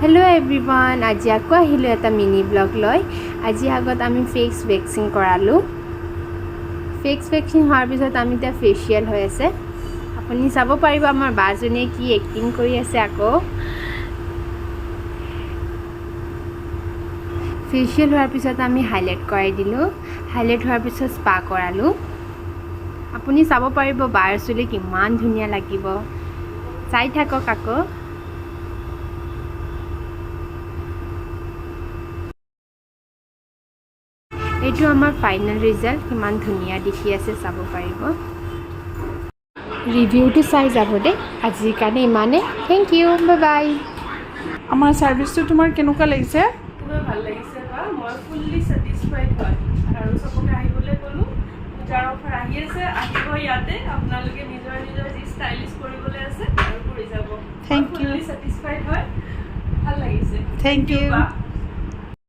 Hello everyone आज आको आहिलो एटा mini blog लय আজি আগত আমি ফেস ভ্যাকসিন কৰালো ফেস ভ্যাকসিন হোৱাৰ পিছত আমি তা ফেশিয়াল হৈ আছে আপুনি চাব পাৰিব আমাৰ বাজনীয়ে কি এক্টিং কৰি আছে আকৌ ফেশিয়াল হোৱাৰ পিছত আমি হাইলাইট কৰাই দিলো হাইলাইট হোৱাৰ পিছত স্পা কৰালো আপুনি চাব পাৰিব বাৰ চুলি কিমান ধুনিয়া লাগিব চাই থাকক আকৌ এইটো আমাৰ ফাইনাল ৰিজাল্ট কিমান ধুনিয়া দেখি আছে চাব পাৰিব ৰিভিউটো চাই যাব দে আজিৰ কাৰণে ইমানে থ্যাংক ইউ বাই বাই আমাৰ সাৰ্ভিসটো তোমাৰ কেনেকুৱা লাগিছে খুবেই ভাল লাগিছে বা মই ফুল্লি স্যাটিসফাইড হয় আৰু সবকে আহিবলৈ ক'লো পূজাৰ অফাৰ আহি আছে আহিব ইয়াতে আপোনালোকে নিজৰ নিজৰ যি ষ্টাইলিশ কৰিবলৈ আছে আৰু কৰি যাব Thank you. ফুল্লি স্যাটিসফাইড হয় ভাল লাগিছে Thank you.